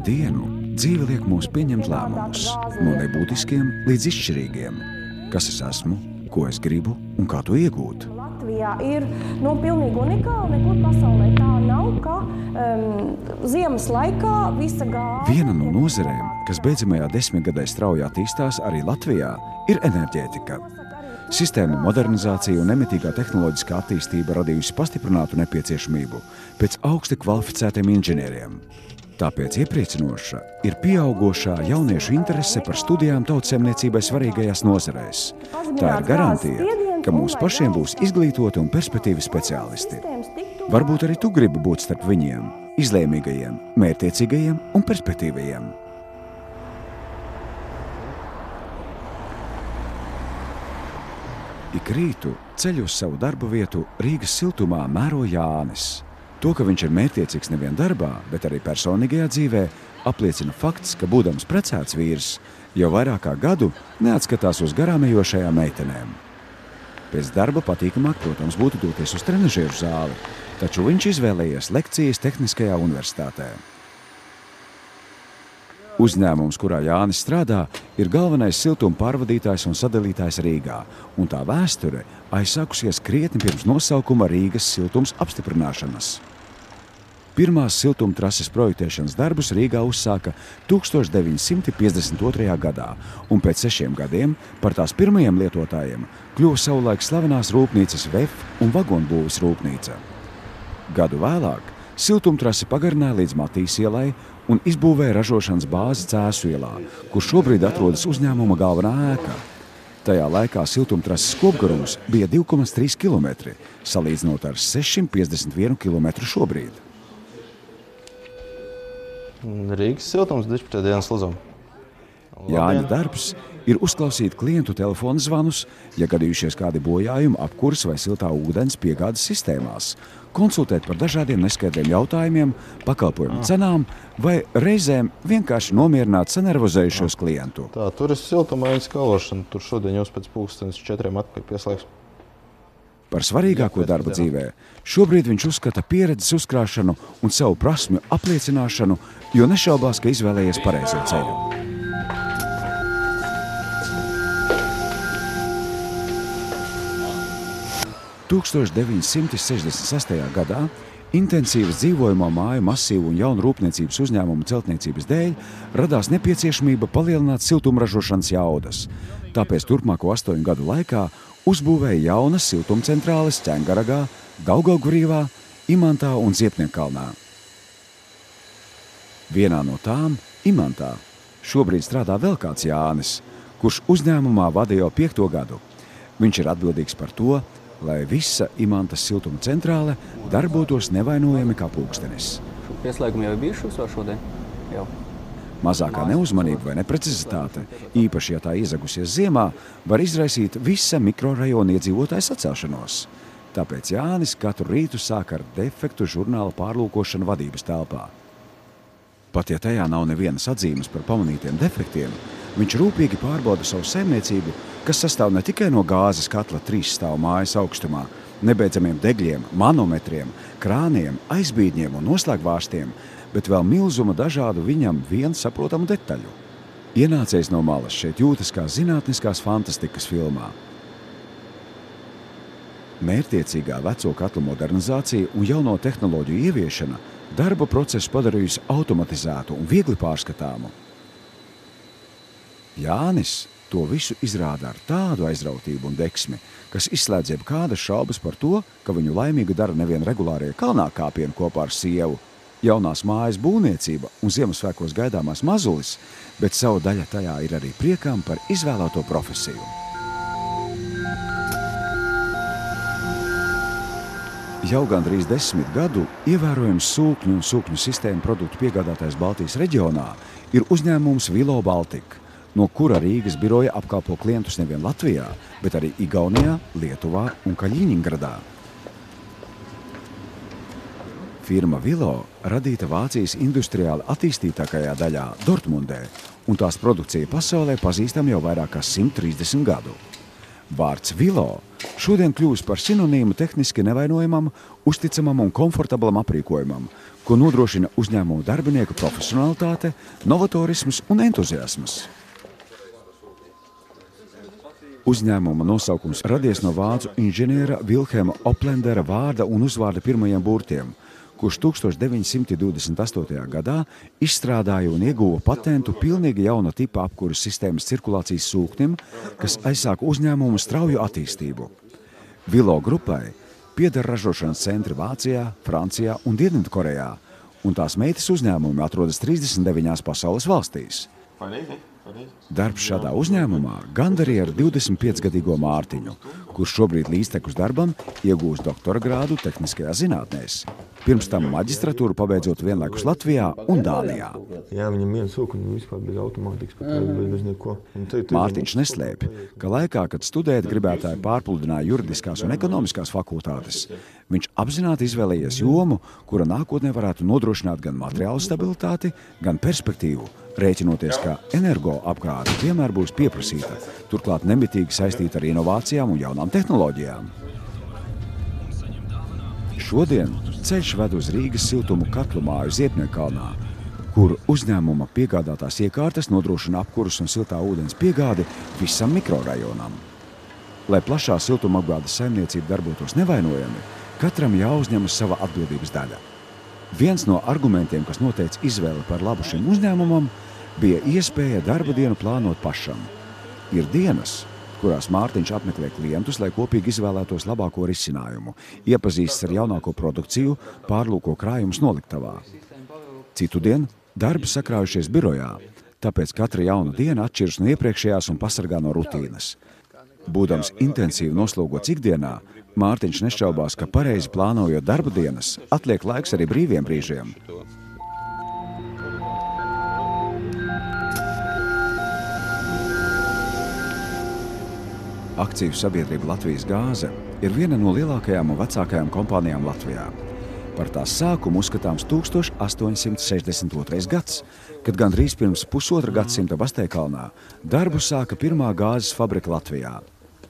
dienu dzīve liek mums pieņemt lēmumus, no nebūtiskiem līdz izšķirīgiem. Kas es esmu, ko es gribu un kā to iegūt. Latvijā ir pilnīgi unikāli, nekur pasaulē tā nav, ka ziemas laikā visa gāze... Viena no nozarēm, kas beidzamajā 10 gadē strauji attīstās arī Latvijā, ir enerģētika. Sistēmu modernizācija un nemitīgā tehnoloģiskā attīstība radījusi pastiprinātu nepieciešamību pēc augsti kvalificētiem inženieriem. Tāpēc iepriecinoša ir pieaugošā jauniešu interese par studijām tautsemniecībai svarīgajās nozarēs. Tā ir garantija, ka mums pašiem būs izglītoti un perspektīvi speciālisti. Varbūt arī tu gribi būt starp viņiem, izlēmīgajiem, mērķtiecīgajiem un perspektīvajiem. Ik rītu ceļu uz savu darba vietu Rīgas siltumā mēro Jānis. To, ka viņš ir mērķtiecīgs nevien darbā, bet arī personīgajā dzīvē, apliecina fakts, ka būdams precēts vīrs, jau vairāk kā gadu neatskatās uz garām ejošajām meitenēm. Pēc darba patīkamāk, protams, būtu doties uz trenažieru zāli, taču viņš izvēlējies lekcijas Tehniskajā universitātē. Uzņēmums, kurā Jānis strādā, ir galvenais siltuma pārvadītājs un sadalītājs Rīgā, un tā vēsture aizsākusies krietni pirms nosaukuma Rīgas siltums apstiprināšanas. Pirmās siltumtrases projektēšanas darbus Rīgā uzsāka 1952. gadā, un pēc 6 gadiem par tās pirmajiem lietotājiem kļuva savulaik slavenās rūpnīcas VEF un vagonbūves rūpnīca. Gadu vēlāk siltumtrasi pagarināja līdz Matīs ielai un izbūvēja ražošanas bāzi Cēsu ielā, kur šobrīd atrodas uzņēmuma galvenā ēka. Tajā laikā siltumtrases kopgarums bija 2,3 km, salīdzinot ar 651 km šobrīd. Rīgas siltums 12 dienas luzuma. Jāņa darbs ir uzklausīt klientu telefonu zvanus, ja gadījušies kādi bojājumi apkures vai siltā ūdens piegādes sistēmās, konsultēt par dažādiem neskaidriem jautājumiem, pakalpojumu cenām vai reizēm vienkārši nomierināt sanervozējušos klientu. Tā, tur ir siltumaiņas kalošana, tur šodien jūs pēc 4 atpakaļ pieslēgs. Par svarīgāko darba dzīvē šobrīd viņš uzskata pieredzes uzkrāšanu un savu prasmju apliecināšanu, jo nešaubās, ka izvēlējies pareizo ceļu. 1966. gadā intensīvas dzīvojamo māju masīvu un jaunu rūpniecības uzņēmumu celtniecības dēļ radās nepieciešamība palielināt siltumražošanas jaudas. Tāpēc turpmāko 8 gadu laikā uzbūvēja jaunas siltumcentrāles Ķengaragā, Daugavgrīvā, Imantā un Ziepniekkalnā. Vienā no tām, Imantā, šobrīd strādā vēl kāds Jānis, kurš uzņēmumā vada jau 5. gadu. Viņš ir atbildīgs par to, lai visa Imantas siltuma centrāle darbotos nevainojami kā pulkstenis. Pieslēgumi jau ir bijuši uzsver šodien? Jau. Mazākā neuzmanība vai neprecizitāte, īpaši, ja tā iezagusies ziemā, var izraisīt visa mikrorajona iedzīvotāja sacelšanos. Tāpēc Jānis katru rītu sāk ar defektu žurnāla pārlūkošanu vadības telpā. Pat ja tajā nav nevienas atzīmes par pamanītiem defektiem, viņš rūpīgi pārbauda savu saimniecību, kas sastāv ne tikai no gāzes katla 3 stāvu mājas augstumā, nebeidzamiem degļiem, manometriem, krāniem, aizbīdņiem un noslēgvārstiem, bet vēl milzuma dažādu viņam vien saprotamu detaļu. Ienācējs no malas šeit jūtas kā zinātniskās fantastikas filmā. Mērķtiecīgā veco katlu modernizācija un jauno tehnoloģiju ieviešana darba procesu padarījusi automatizētu un viegli pārskatāmu. Jānis to visu izrāda ar tādu aizrautību un deksmi, kas izslēdz jebkādas šaubas par to, ka viņu laimīgu dara nevien regulārie kalnā kāpieni kopā ar sievu, jaunās mājas būvniecība un Ziemassvētkos gaidāmās mazulis, bet savu daļa tajā ir arī priekām par izvēlēto profesiju. Jau gandrīz 10 gadu ievērojams sūkņu un sūkņu sistēmu produktu piegādātājs Baltijas reģionā ir uzņēmums Vilo Baltika, no kura Rīgas biroja apkalpo klientus nevien Latvijā, bet arī Igaunijā, Lietuvā un Kaļiņingradā. Firma Vilo radīta Vācijas industriāli attīstītākajā daļā Dortmundē, un tās produkcija pasaulē pazīstam jau vairāk kā 130 gadu. Vārds Vilo šodien kļūst par sinonīmu tehniski nevainojamam, uzticamam un komfortablam aprīkojumam, ko nodrošina uzņēmumu darbinieku profesionalitāte, novatorisms un entuziasms. Uzņēmuma nosaukums radies no vācu inženiera Vilhelma Oplendera vārda un uzvārda pirmajiem burtiem, kurš 1928. gadā izstrādāja un ieguva patentu pilnīgi jauna tipa apkuras sistēmas cirkulācijas sūknim, kas aizsāka uzņēmumu strauju attīstību. Vilo grupai pieder ražošanas centri Vācijā, Francijā un Dienvidkorejā, un tās meitas uzņēmumi atrodas 39 pasaules valstīs. Darbs šādā uzņēmumā gandarīja ar 25-gadīgo Mārtiņu, kurš šobrīd līdztekus darbam iegūst doktora grādu tehniskajā zinātnēs. Pirms tam maģistratūru pabeidzot vienlaikus Latvijā un Dānijā. Jā, viņam viens sūku un vispār bez automātikas, bez neko. Mārtiņš neslēpj, ka laikā, kad studēt gribētāji pārpludināja juridiskās un ekonomiskās fakultātes, viņš apzināti izvēlējies jomu, kura nākotnē varētu nodrošināt gan materiālu stabilitāti, gan perspektīvu, rēķinoties, ka energoapgāde vienmēr būs pieprasīta, turklāt nemitīgi saistīta ar inovācijām un jaunām tehnoloģijām. Šodien ceļš ved uz Rīgas siltumu katlu māju Ziepniekalnā, kur uzņēmuma piegādātās iekārtas nodrošina apkuras un siltā ūdens piegādi visam mikrorajonam. Lai plašā siltumapgādes saimniecība darbotos nevainojami, katram jāuzņemas sava atbildības daļa. Viens no argumentiem, kas noteica izvēli par labu šim uzņēmumam, bija iespēja darba dienu plānot pašam. Ir dienas, kurās Mārtiņš apmeklē klientus, lai kopīgi izvēlētos labāko risinājumu, iepazīstas ar jaunāko produkciju, pārlūko krājumus noliktavā. Citu dienu darbi sakrājušies birojā, tāpēc katra jauna diena atšķiras no iepriekšējās un pasargā no rutīnas. Būdams intensīvi noslogots ikdienā, Mārtiņš nešķaubās, ka pareizi plānojot darba dienas, atliek laiks arī brīviem brīžiem. Akciju sabiedrība Latvijas gāze ir viena no lielākajām un vecākajām kompānijām Latvijā. Par tās sākumu uzskatāms 1862. gads, kad gandrīz pirms pusotra gadsimta Basteikalnā darbu sāka pirmā gāzes fabrika Latvijā.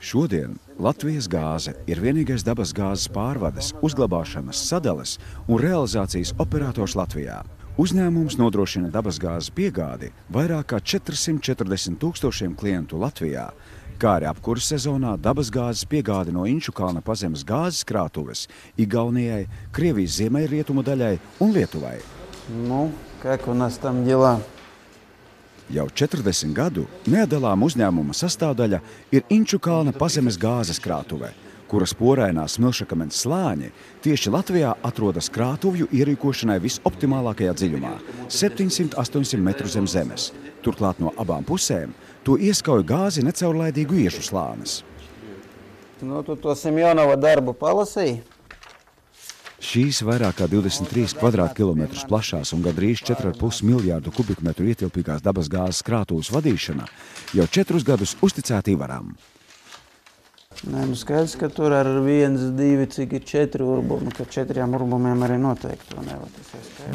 Šodien Latvijas gāze ir vienīgais dabas gāzes pārvades, uzglabāšanas, sadales un realizācijas operators Latvijā. Uzņēmums nodrošina dabas gāzes piegādi vairāk kā 440 000 klientu Latvijā, kā arī apkuras sezonā dabas gāzes piegādi no Inčukalna pazemes gāzes krātuves Igaunijai, Krievijas ziemeļrietumu daļai un Lietuvai. Как у нас там дела? Jau 40 gadu neatdalāma uzņēmuma sastāvdaļa ir Inčukalna pazemes gāzes krātuve, kuras porainā smilšakamens slāņi tieši Latvijā atrodas krātuvju ierīkošanai visoptimālākajā dziļumā – 700–800 metru zem zemes. Turklāt no abām pusēm to ieskauj gāzi necaurlaidīgu iešu slānis. Tu to Semjonova darbu palasīji? Šīs vairāk kā 23 kvadrātkilometrus plašās un gandrīz 4,5 miljārdu kubikmetru ietilpīgās dabas gāzes krātuves vadīšana jau 4 gadus uzticēta Ivaram. Skaidrs, ka tur ar 1, 2, cik ir 4 urbumi, ka 4 urbumiem arī noteikti to nevar.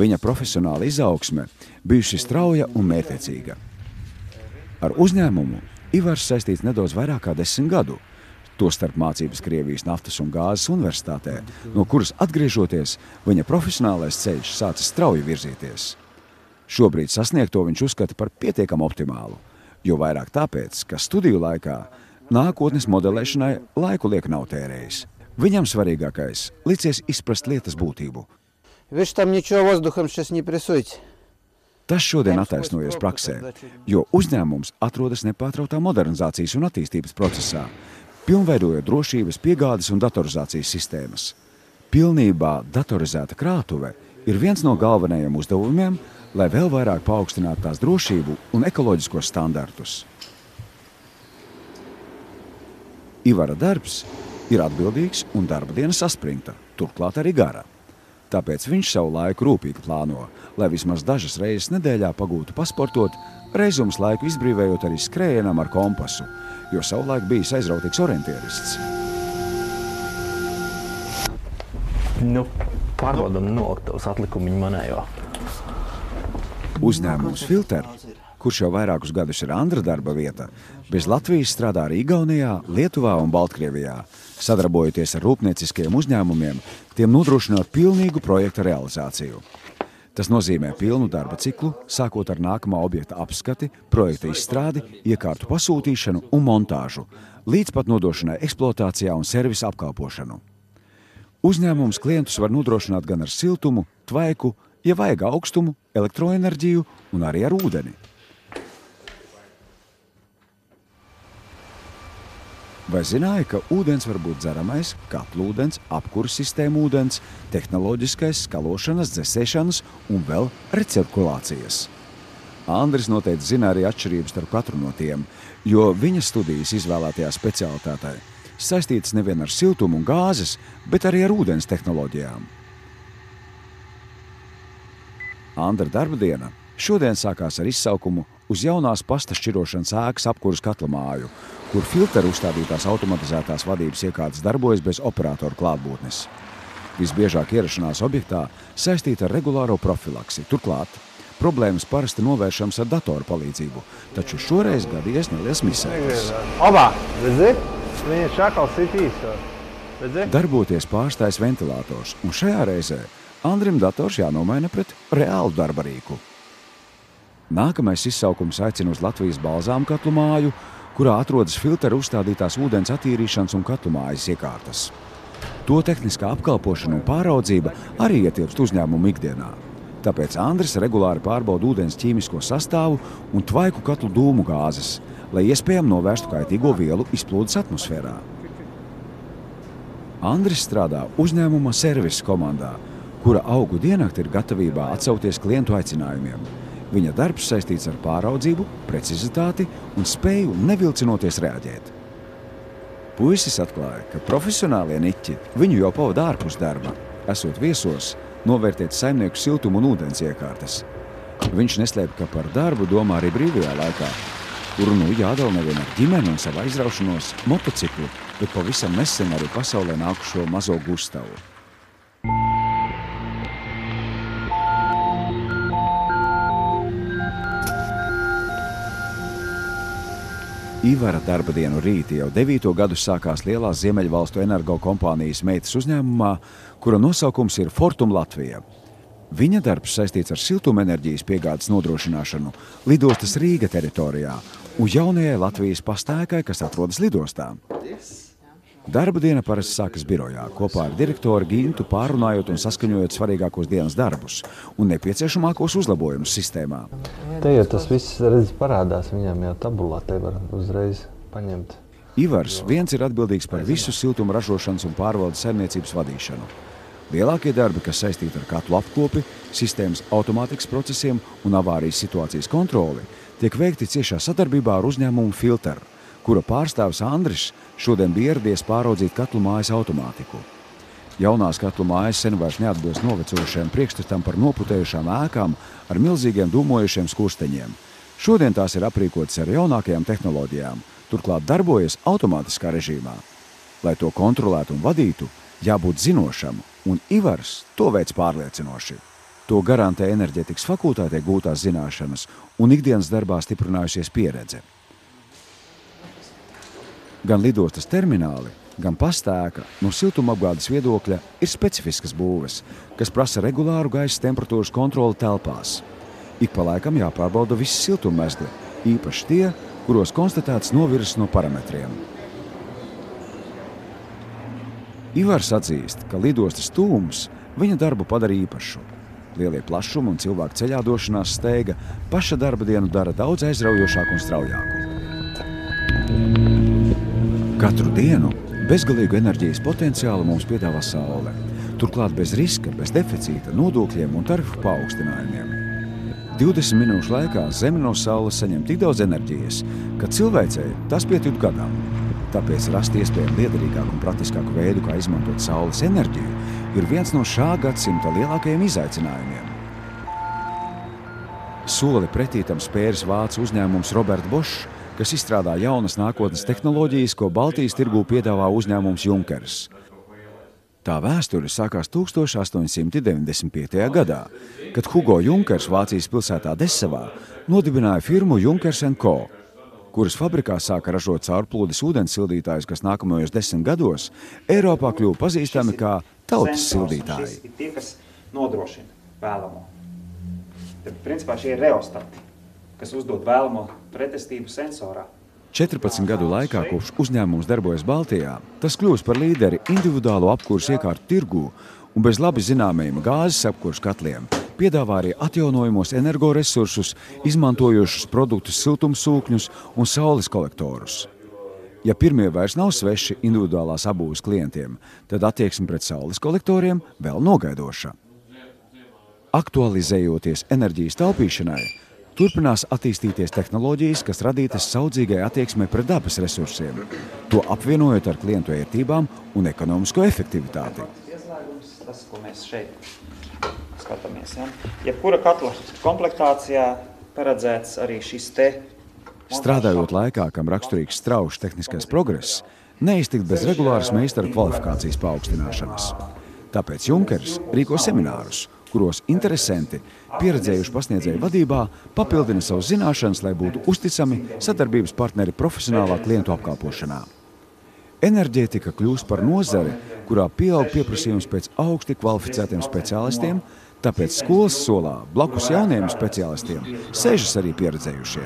Viņa profesionāla izaugsme bijusi strauja un mērķiecīga. Ar uzņēmumu Ivars saistīts nedaudz vairāk kā 10 gadu, tostarp mācības Krievijas naftas un gāzes universitātē, no kuras atgriežoties, viņa profesionālais ceļš sācis strauji virzīties. Šobrīd sasniegto viņš uzskata par pietiekami optimālu, jo vairāk tāpēc, ka studiju laikā nākotnes modelēšanai laiku liek nav tērējis. Viņam svarīgākais – licies izprast lietas būtību. Viņš tam ničo vozduham šis neprisuļ. Tas šodien attaisnojies praksē, jo uzņēmums atrodas nepārtrautā modernizācijas un attīstības procesā, pilnveidojot drošības, piegādes un datorizācijas sistēmas. Pilnībā datorizēta krātuve ir viens no galvenajiem uzdevumiem, lai vēl vairāk paaugstinātu tās drošību un ekoloģiskos standartus. Ivara darbs ir atbildīgs un darba diena saspringta, turklāt arī gara. Tāpēc viņš savu laiku rūpīgi plāno, lai vismaz dažas reizes nedēļā pagūtu pasportot, reizums laiku izbrīvējot arī skrējienam ar kompasu, jo savulaik bijis aizrautīgs orientierists. Pārbaudam noliktavas atlikumiņu manējo. Uzņēmums Filter kurš jau vairākus gadus ir Andra darba vieta, bez Latvijas strādā arī Igaunijā, Lietuvā un Baltkrievijā, sadarbojoties ar rūpnieciskiem uzņēmumiem, tiem nodrošinot pilnīgu projekta realizāciju. Tas nozīmē pilnu darba ciklu, sākot ar nākamā objekta apskati, projekta izstrādi, iekārtu pasūtīšanu un montāžu, līdz pat nodošanai eksploatācijā un servisa apkalpošanu. Uzņēmums klientus var nodrošināt gan ar siltumu, tvaiku, ja vajag augstumu, elektroenerģiju un arī ar ūdeni. Vai zināja, ka ūdens var būt dzeramais, katlūdens, apkuras sistēma ūdens, tehnoloģiskais, skalošanas, dzesēšanas un vēl recirkulācijas? Andris noteikti zina arī atšķirības starp katru no tiem, jo viņa studijas izvēlētajā specialitātē saistītas nevien ar siltumu un gāzes, bet arī ar ūdens tehnoloģijām. Andra darba diena šodien sākās ar izsaukumu uz jaunās pasta šķirošanas ēkas apkuras katlamāju, kur filteru uzstādītās automatizētās vadības iekārtas darbojas bez operatoru klātbūtnes. Visbiežāk ierašanās objektā saistīta ar regulāro profilaksi. Turklāt problēmas parasti novēršams ar datoru palīdzību, taču šoreiz gadījies neliels misēklis. Darboties pārstājas ventilators, un šajā reizē Andrim dators jānomaina pret reālu darba rīku. Nākamais izsaukums aicina uz Latvijas balzāmu katlu māju, kurā atrodas filteru uzstādītās ūdens attīrīšanas un katlu mājas iekārtas. To tehniskā apkalpošana un pāraudzība arī ietilpst uzņēmumu ikdienā. Tāpēc Andris regulāri pārbauda ūdens ķīmisko sastāvu un tvaiku katlu dūmu gāzes, lai iespējami novērstu kaitīgo vielu izplūdes atmosfērā. Andris strādā uzņēmuma servisa komandā, kura augu diennakti ir gatavībā atsaukties klientu aicinājumiem. Viņa darbs saistīts ar pāraudzību, precizitāti un spēju nevilcinoties reaģēt. Puisis atklāja, ka profesionālie niķi viņu jau pavada ārpus darba, esot viesos, novērtēt saimnieku siltumu un ūdens iekārtas. Viņš neslēp, ka par darbu domā arī brīvajā laikā, kuru jādala nevien ar ģimeni un savu aizraušanos, motociklu, bet pavisam nesen arī pasaulē nākušo mazo Gustavu. Ivara darba dienu rīti jau 9. gadu sākās lielās Ziemeļvalstu energo kompānijas meitas uzņēmumā, kura nosaukums ir Fortum Latvija. Viņa darbs saistīts ar siltumenerģijas piegādes nodrošināšanu lidostas Rīga teritorijā un jaunajai Latvijas pastēkai, kas atrodas lidostā. Darba diena parasti sākas birojā, kopā ar direktoru Gintu pārunājot un saskaņojot svarīgākos dienas darbus un nepieciešamākos uzlabojumus sistēmā. Te jau tas viss redz parādās, viņam jau tabulā te var uzreiz paņemt. Ivars viens ir atbildīgs par visu siltuma ražošanas un pārvaldes saimniecības vadīšanu. Lielākie darbi, kas saistīti ar katlu apkopi, sistēmas automātikas procesiem un avārijas situācijas kontroli, tiek veikti ciešā sadarbībā ar uzņēmumu Filter, kura pārstāvis Andris šodien bija ieradies pāraudzīt katlu mājas automātiku. Jaunās katlu mājas sen vairs neatbilst novecojušajam priekšstatam par noputējušām ēkām ar milzīgiem dūmojušiem skursteņiem. Šodien tās ir aprīkotas ar jaunākajām tehnoloģijām, turklāt darbojas automātiskā režīmā. Lai to kontrolētu un vadītu, jābūt zinošam, un Ivars to veic pārliecinoši. To garantē enerģētikas fakultātē gūtās zināšanas un ikdienas darbā stiprinājusies pieredze. Gan lidostas termināli, gan pastēka no siltumapgādes viedokļa ir specifiskas būves, kas prasa regulāru gaisa temperatūras kontroli telpās. Ik pa laikam jāpārbauda visi siltummezgli, īpaši tie, kuros konstatēts novirzes no parametriem. Ivars atzīst, ka lidostas tūms viņa darbu padara īpašu. Lielie plašumi un cilvēku ceļā došanās steiga paša darba dienu dara daudz aizraujošāku un straujāku. Katru dienu bezgalīgu enerģijas potenciālu mums piedāvā saule. Turklāt bez riska, bez deficīta, nodokļiem un tarifu paaugstinājumiem. 20 minūšu laikā Zeme no saules saņem tik daudz enerģijas, ka cilvēcei tas pietiek gadam. Tāpēc rast iespējami liederīgāku un praktiskāku veidu, kā izmantot saules enerģiju, ir viens no šā gadsimta lielākajiem izaicinājumiem. Soli pretī tam spēris vācu uzņēmums Robert Bosch, kas izstrādā jaunas nākotnes tehnoloģijas, ko Baltijas tirgū piedāvā uzņēmums Junkers. Tā vēsture sākās 1895. gadā, kad Hugo Junkers Vācijas pilsētā Dessavā nodibināja firmu Junkers & Co., kuras fabrikā sāka ražot caurplūdes ūdens sildītājus, kas nākamajos 10 gados Eiropā kļuva pazīstami kā tautas sildītāji. Tie, kas nodrošina vēlamo. Tad, principā, šie ir reostati, kas uzdod vēlamo pretestību sensorā. 14 gadu laikā, kopš uzņēmums darbojas Baltijā, tas kļūst par līderi individuālo apkurs iekārtu tirgū un bez labi zināmajiem gāzes apkurs katliem piedāvā arī atjaunojumos energoresursus, izmantojošus produktus siltumsūkņus un saules kolektorus. Ja pirmie vairs nav sveši individuālās apbūves klientiem, tad attieksme pret saules kolektoriem vēl nogaidoša. Aktualizējoties enerģijas taupīšanai, turpinās attīstīties tehnoloģijas, kas radītas saudzīgai attieksmei pret dabas resursiem, to apvienojot ar klientu ērtībām un ekonomisko efektivitāti. Ieslēgums, tas, ko mēs šeit skatāmies. Ja? Jebkura katla komplektācijā paredzēts arī šis te. Strādājot laikā, kam raksturīgs straušs tehniskais progress, neiztikt bez regulāras meistaru kvalifikācijas paaugstināšanas. Tāpēc Junkers rīko seminārus, kuros interesanti, pieredzējuši pasniedzēju vadībā, papildina savus zināšanas, lai būtu uzticami sadarbības partneri profesionālā klientu apkalpošanā. Enerģētika kļūst par nozari, kurā pieaug pieprasījums pēc augsti kvalificētiem speciālistiem, tāpēc skolas solā blakus jauniem speciālistiem sēžas arī pieredzējušie.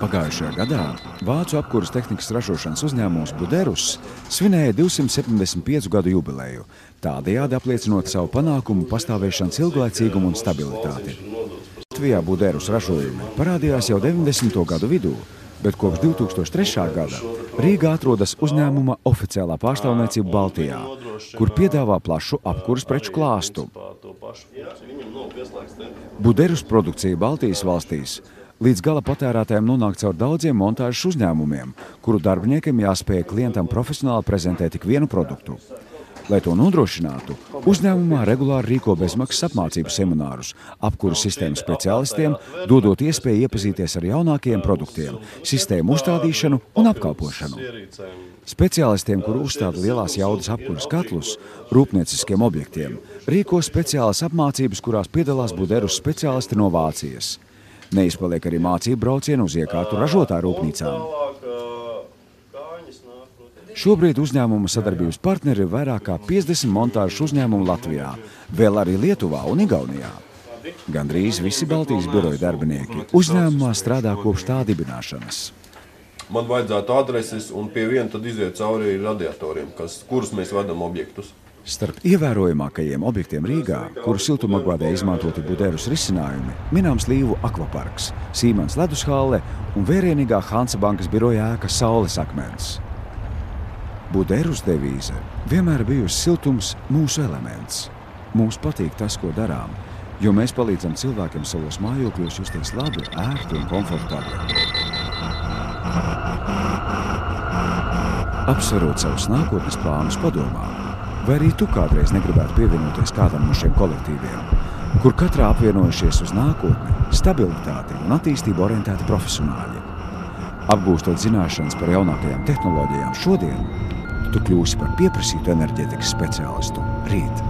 Pagājušajā gadā vācu apkuras tehnikas ražošanas uzņēmums Buderus svinēja 275 gadu jubileju, tādējādi apliecinot savu panākumu pastāvēšanas ilglaicīgumu un stabilitāti. Latvijā Buderus ražojumi parādījās jau 90. gadu vidū, bet kopš 2003. gada Rīgā atrodas uzņēmuma oficiālā pārstāvniecība Baltijā, kur piedāvā plašu apkuras preču klāstu. Buderus produkcija Baltijas valstīs līdz gala patērētājiem nonāk caur daudziem montāžas uzņēmumiem, kuru darbiniekiem jāspēj klientam profesionāli prezentēt tik vienu produktu. Lai to nodrošinātu, uzņēmumā regulāri rīko bezmaksas apmācību seminārus apkuras sistēmu speciālistiem, dodot iespēju iepazīties ar jaunākajiem produktiem, sistēmu uzstādīšanu un apkalpošanu. Speciālistiem, kuri uzstāda lielās jaudas apkuras katlus, rūpnieciskiem objektiem, rīko speciālas apmācības, kurās piedalās Buderus speciālisti no Vācijas. Neizpaliek arī mācību braucienu uz iekārtu ražotāju rūpnīcām. Šobrīd uzņēmuma sadarbības partneri ir vairāk kā 50 montāžas uzņēmumu Latvijā, vēl arī Lietuvā un Igaunijā. Gandrīz visi Baltijas biroja darbinieki uzņēmumā strādā kopš tā dibināšanas. Man vajadzētu adreses un pie viena tad iziet cauri radiatoriem, kurus mēs vedam objektus. Starp ievērojamākajiem objektiem Rīgā, kuru siltumapgādē izmantoti Buderus risinājumi, minams Līvu akvaparks, Siemens ledushalle un vērienīgā Hansa bankas biroja ēka Saules akmens. Buderus devīze vienmēr bijusi siltums mūsu elements. Mums patīk tas, ko darām, jo mēs palīdzam cilvēkiem savos mājokļos justies labi, ērti un komfortabli. Apsverot savus nākotnes plānus, padomā, vai arī tu kādreiz negribētu pievienoties kādam no šiem kolektīviem, kur katrā apvienojušies uz nākotni, stabilitāti un attīstību orientēti profesionāļi. Apgūstot zināšanas par jaunākajām tehnoloģijām šodien, tu kļūsi par pieprasītu enerģētikas speciālistu rīt.